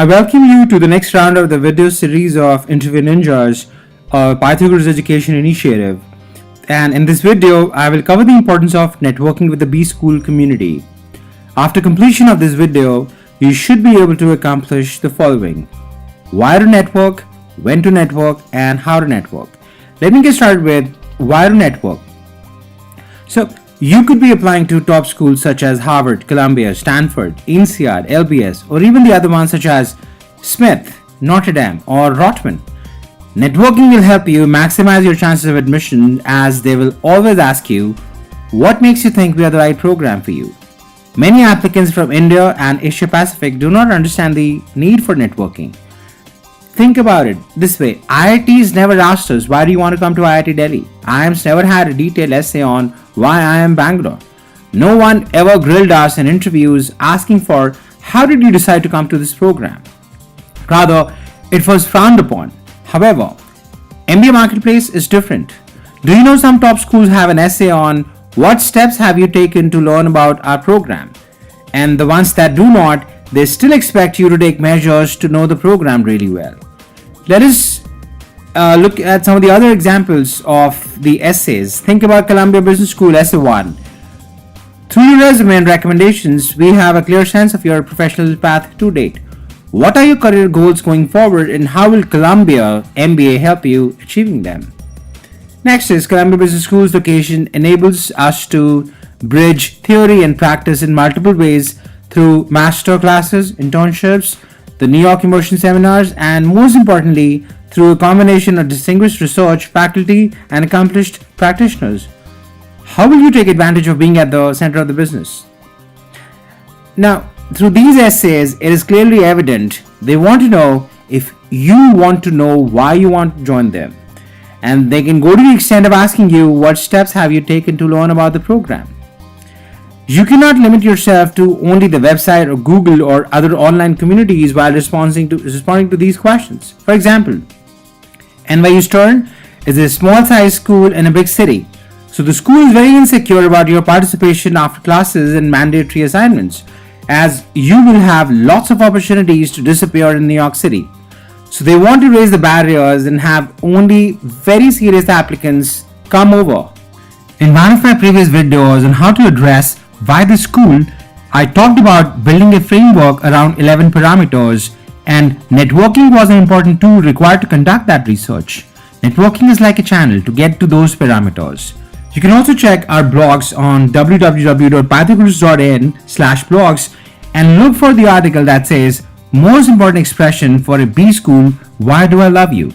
welcome you to the next round of the video series of Interview Ninjas, a Pythagoras Education Initiative. And in this video, I will cover the importance of networking with the B School community. After completion of this video, you should be able to accomplish the following: why to network, when to network, and how to network. Let me get started with why to network. So, you could be applying to top schools such as Harvard, Columbia, Stanford, INSEAD, LBS, or even the other ones such as Smith, Notre Dame, or Rotman. Networking will help you maximize your chances of admission, as they will always ask you, what makes you think we are the right program for you? Many applicants from India and Asia Pacific do not understand the need for networking. Think about it this way: IITs never asked us, why do you want to come to IIT Delhi? IIMs never had a detailed essay on why IIM Bangalore. No one ever grilled us in interviews asking for, how did you decide to come to this program? Rather, it was frowned upon. However, MBA Marketplace is different. Do you know some top schools have an essay on what steps have you taken to learn about our program? And the ones that do not, they still expect you to take measures to know the program really well. Let us look at some of the other examples of the essays. Think about Columbia Business School Essay 1. Through your resume and recommendations, we have a clear sense of your professional path to date. What are your career goals going forward, and how will Columbia MBA help you achieving them? Next is Columbia Business School's location enables us to bridge theory and practice in multiple ways through master classes, internships, the New York immersion seminars, and most importantly, through a combination of distinguished research, faculty, and accomplished practitioners. How will you take advantage of being at the center of the business? Now, through these essays, it is clearly evident they want to know if you want to know why you want to join them. And they can go to the extent of asking you, what steps have you taken to learn about the program? You cannot limit yourself to only the website or Google or other online communities while responding to these questions. For example, NYU Stern is a small-sized school in a big city. So the school is very insecure about your participation after classes and mandatory assignments, as you will have lots of opportunities to disappear in New York City. So they want to raise the barriers and have only very serious applicants come over. In one of my previous videos on how to address why the school, I talked about building a framework around 11 parameters, and networking was an important tool required to conduct that research. Networking is like a channel to get to those parameters. You can also check our blogs on www.pythagoras.in/blogs and look for the article that says, most important expression for a B school, why do I love you?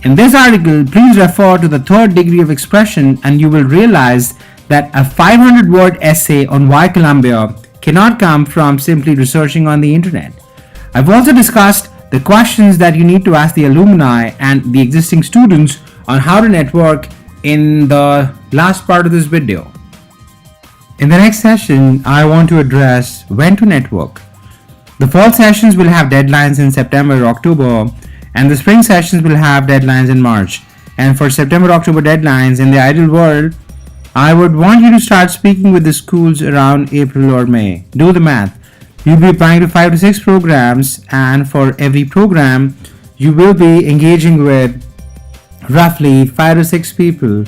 In this article, please refer to the third degree of expression, and you will realize that a 500-word essay on why Columbia cannot come from simply researching on the internet. I've also discussed the questions that you need to ask the alumni and the existing students on how to network in the last part of this video. In the next session, I want to address when to network. The fall sessions will have deadlines in September or October, and the spring sessions will have deadlines in March. And for September-October deadlines, in the ideal world, I would want you to start speaking with the schools around April or May. Do the math. You'll be applying to 5 to 6 programs, and for every program, you will be engaging with roughly 5 to 6 people.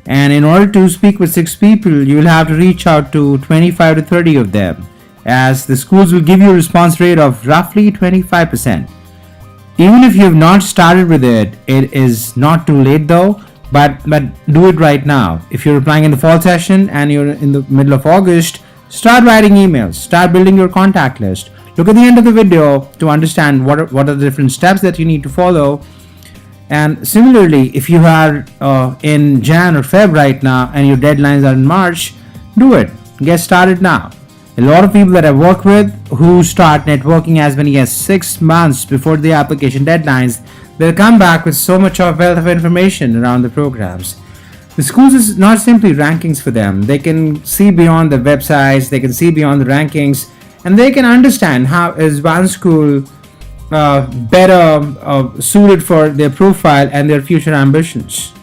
And in order to speak with 6 people, you will have to reach out to 25 to 30 of them, as the schools will give you a response rate of roughly 25%. Even if you have not started with it, it is not too late though. But do it right now. If you're applying in the fall session and you're in the middle of August, start writing emails, start building your contact list. Look at the end of the video to understand what are the different steps that you need to follow. And similarly, if you are in Jan or Feb right now and your deadlines are in March, do it. Get started now. A lot of people that I work with who start networking as many as 6 months before the application deadlines, they'll come back with so much of wealth of information around the programs. The schools is not simply rankings for them. They can see beyond the websites, they can see beyond the rankings, and they can understand how is one school better suited for their profile and their future ambitions.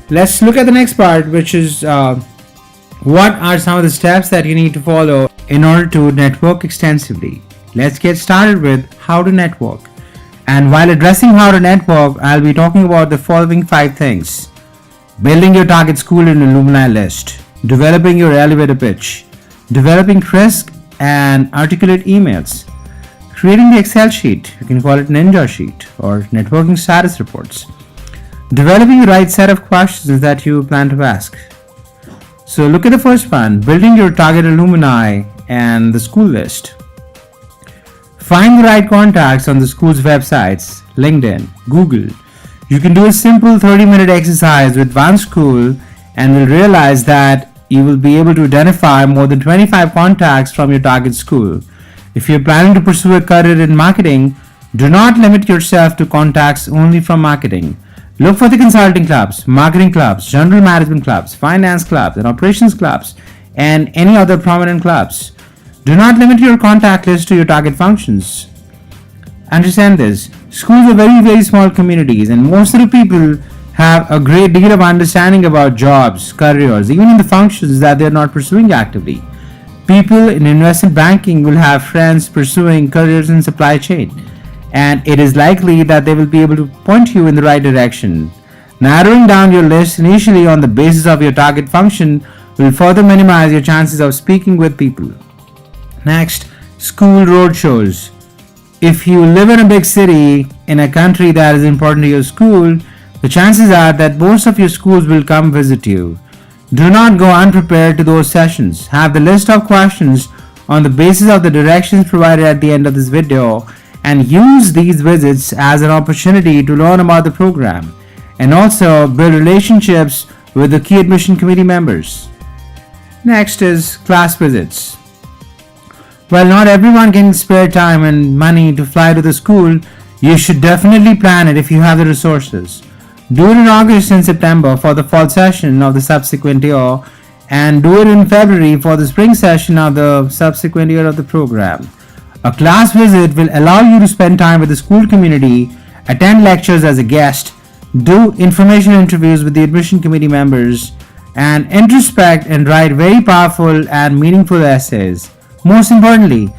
Let's look at the next part, which is what are some of the steps that you need to follow in order to network extensively. let's get started with how to network. And while addressing how to network, I'll be talking about the following 5 things: building your target school and alumni list, developing your elevator pitch, developing crisp and articulate emails, creating the Excel sheet, you can call it Ninja sheet, or networking status reports, developing the right set of questions that you plan to ask. So look at the first one, building your target alumni and the school list. Find the right contacts on the school's websites, LinkedIn, Google. You can do a simple 30-minute exercise with one school and will realize that you will be able to identify more than 25 contacts from your target school. If you're planning to pursue a career in marketing, do not limit yourself to contacts only from marketing. Look for the consulting clubs, marketing clubs, general management clubs, finance clubs, and operations clubs, and any other prominent clubs. Do not limit your contact list to your target functions. Understand this. Schools are very small communities, and most of the people have a great deal of understanding about jobs, careers, even in the functions that they're not pursuing actively. People in investment banking will have friends pursuing careers in supply chain, and it is likely that they will be able to point you in the right direction. Narrowing down your list initially on the basis of your target function will further minimize your chances of speaking with people. Next, school roadshows. If you live in a big city in a country that is important to your school, the chances are that most of your schools will come visit you. Do not go unprepared to those sessions. Have the list of questions on the basis of the directions provided at the end of this video, and use these visits as an opportunity to learn about the program and also build relationships with the key admission committee members. Next is class visits. While not everyone can spare time and money to fly to the school, you should definitely plan it if you have the resources. Do it in August and September for the fall session of the subsequent year, and do it in February for the spring session of the subsequent year of the program. A class visit will allow you to spend time with the school community, attend lectures as a guest, do information interviews with the admission committee members, and introspect and write very powerful and meaningful essays. Most importantly,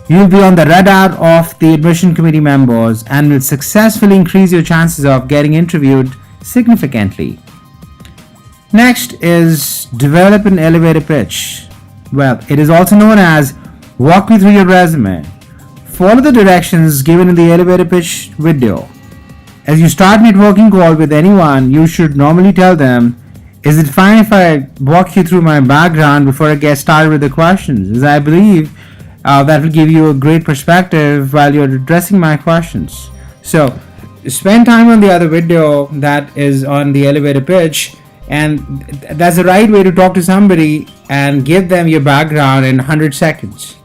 you will be on the radar of the admission committee members and will successfully increase your chances of getting interviewed significantly. Next is develop an elevator pitch. Well, it is also known as walk me through your resume. Follow the directions given in the elevator pitch video. As you start networking call with anyone, you should normally tell them, is it fine if I walk you through my background before I get started with the questions? As I believe that will give you a great perspective while you're addressing my questions. So spend time on the other video that is on the elevator pitch, and that's the right way to talk to somebody and give them your background in 100 seconds.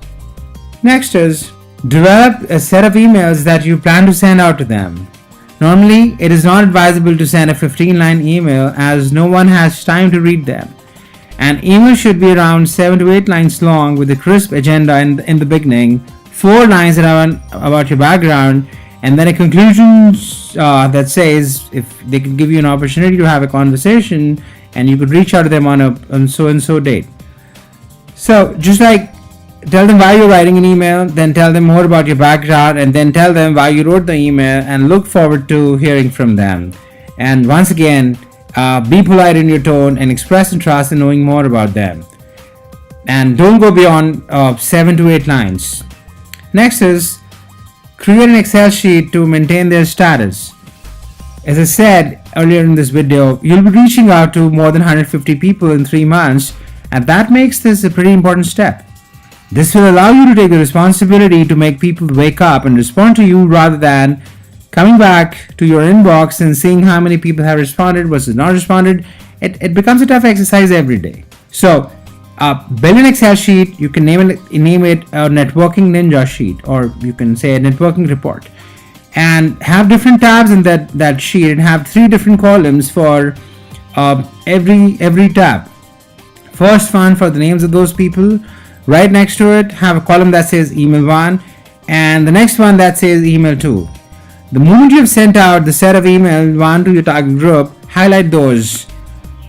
Next is develop a set of emails that you plan to send out to them. Normally, it is not advisable to send a 15-line email as no one has time to read them. An email should be around 7 to 8 lines long with a crisp agenda in the beginning, 4 lines about your background, and then a conclusion that says if they can give you an opportunity to have a conversation and you could reach out to them on so and so date. So just like tell them why you're writing an email, then tell them more about your background, and then tell them why you wrote the email, and look forward to hearing from them. And once again, be polite in your tone and express interest in knowing more about them. And don't go beyond 7 to 8 lines. Next is create an Excel sheet to maintain their status. As I said earlier in this video, you'll be reaching out to more than 150 people in 3 months, and that makes this a pretty important step. This will allow you to take the responsibility to make people wake up and respond to you rather than coming back to your inbox and seeing how many people have responded versus not responded. It becomes a tough exercise every day. So build an Excel sheet. You can name it a networking ninja sheet, or you can say a networking report, and have different tabs in that sheet, and have 3 different columns for every tab. First one for the names of those people. Right next to it, have a column that says email 1, and the next one that says email 2. The moment you have sent out the set of email 1 to your target group, highlight those.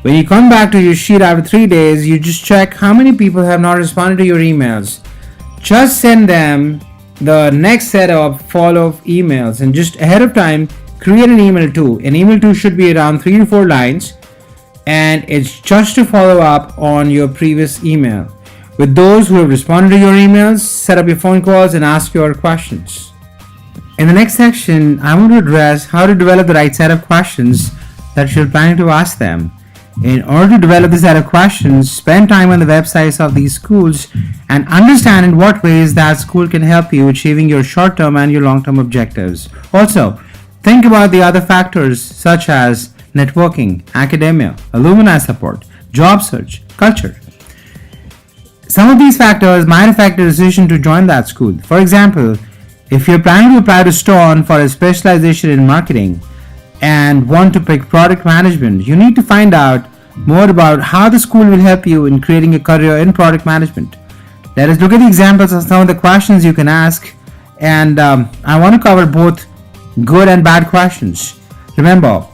When you come back to your sheet after 3 days, you just check how many people have not responded to your emails. Just send them the next set of follow-up emails, and just ahead of time create an email too. An email too should be around 3 to 4 lines, and it's just to follow up on your previous email. With those who have responded to your emails, set up your phone calls and ask your questions. In the next section, I want to address how to develop the right set of questions that you're planning to ask them. In order to develop this set of questions, spend time on the websites of these schools and understand in what ways that school can help you achieving your short-term and your long-term objectives. Also, think about the other factors such as networking, academia, alumni support, job search, culture. Some of these factors might affect your decision to join that school. For example, if you're planning to apply to Stone for a specialization in marketing and want to pick product management, you need to find out more about how the school will help you in creating a career in product management. Let us look at the examples of some of the questions you can ask, and I want to cover both good and bad questions. Remember,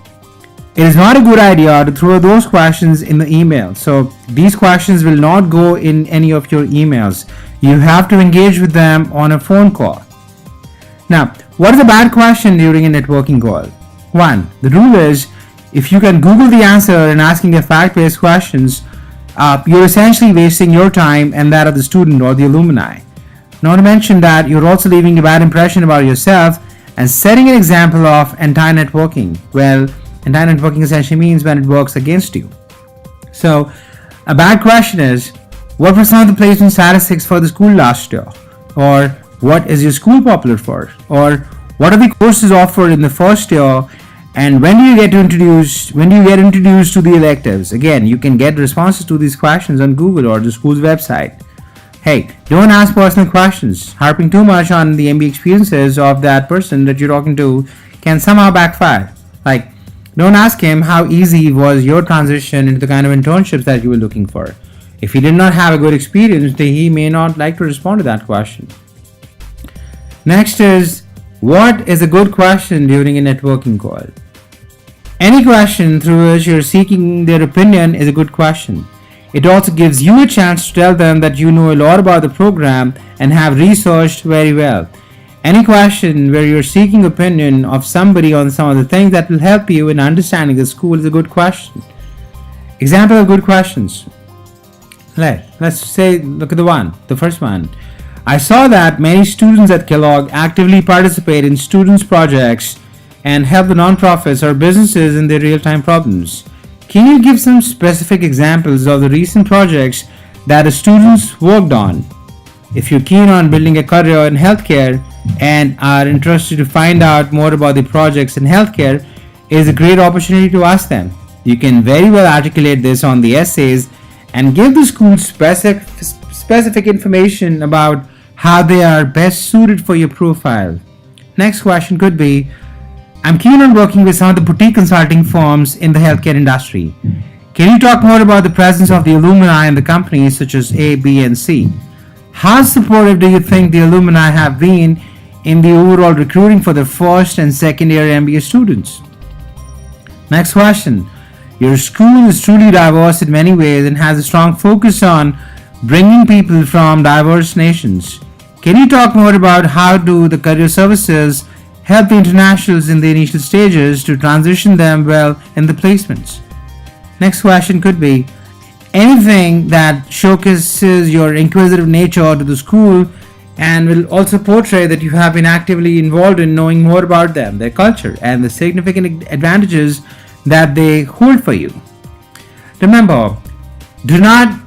it is not a good idea to throw those questions in the email. So these questions will not go in any of your emails. You have to engage with them on a phone call. Now, what is a bad question during a networking call? 1. The rule is, if you can Google the answer and asking a fact-based questions, you're essentially wasting your time and that of the student or the alumni. Not to mention that you're also leaving a bad impression about yourself and setting an example of anti-networking. Well, anti-networking essentially means when it works against you. So, a bad question is, what were some of the placement statistics for the school last year? Or what is your school popular for? Or what are the courses offered in the first year? And when do you get introduced to the electives? Again, you can get responses to these questions on Google or the school's website. Hey, don't ask personal questions. Harping too much on the MBA experiences of that person that you're talking to can somehow backfire. Like, don't ask him how easy was your transition into the kind of internships that you were looking for. If he did not have a good experience, then he may not like to respond to that question. Next is, what is a good question during a networking call? Any question through which you're seeking their opinion is a good question. It also gives you a chance to tell them that you know a lot about the program and have researched very well. Any question where you're seeking opinion of somebody on some of the things that will help you in understanding the school is a good question. Example of good questions. Let's say, look at the first one. I saw that many students at Kellogg actively participate in students' projects and help the nonprofits or businesses in their real-time problems. Can you give some specific examples of the recent projects that the students worked on? If you're keen on building a career in healthcare and are interested to find out more about the projects in healthcare, it is a great opportunity to ask them. You can very well articulate this on the essays and give the school specific information about how they are best suited for your profile. Next question could be, I'm keen on working with some of the boutique consulting firms in the healthcare industry. Can you talk more about the presence of the alumni in the companies such as A, B, and C? How supportive do you think the alumni have been in the overall recruiting for the first and second year MBA students? Next question. Your school is truly diverse in many ways and has a strong focus on bringing people from diverse nations. Can you talk more about how do the career services help the internationals in the initial stages to transition them well in the placements? Next question could be anything that showcases your inquisitive nature to the school and will also portray that you have been actively involved in knowing more about them, their culture, and the significant advantages that they hold for you. Remember, do not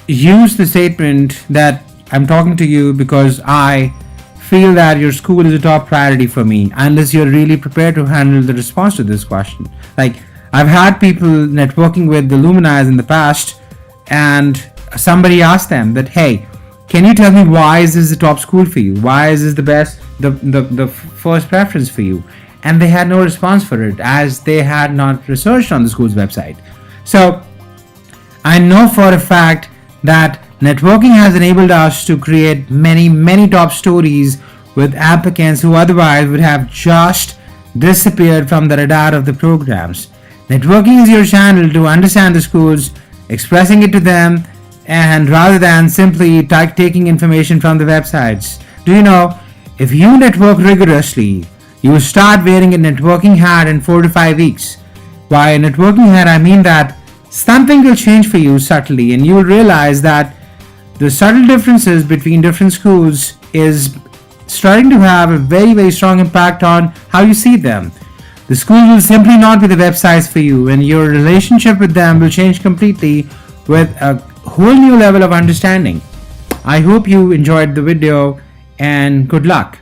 use the statement that I'm talking to you because I feel that your school is a top priority for me, unless you're really prepared to handle the response to this question. Like, I've had people networking with the alumni in the past, and somebody asked them that, hey, can you tell me why is this the top school for you? Why is this the best, the first preference for you? And they had no response for it, as they had not researched on the school's website. So I know for a fact that networking has enabled us to create many top stories with applicants who otherwise would have just disappeared from the radar of the programs. Networking is your channel to understand the schools, expressing it to them, and rather than simply taking information from the websites. Do you know, If you network rigorously, you will start wearing a networking hat in 4 to 5 weeks. By networking hat, I mean that something will change for you subtly, and you will realize that the subtle differences between different schools is starting to have a very strong impact on how you see them. The school will simply not be the websites for you, and your relationship with them will change completely with a whole new level of understanding. I hope you enjoyed the video, and good luck.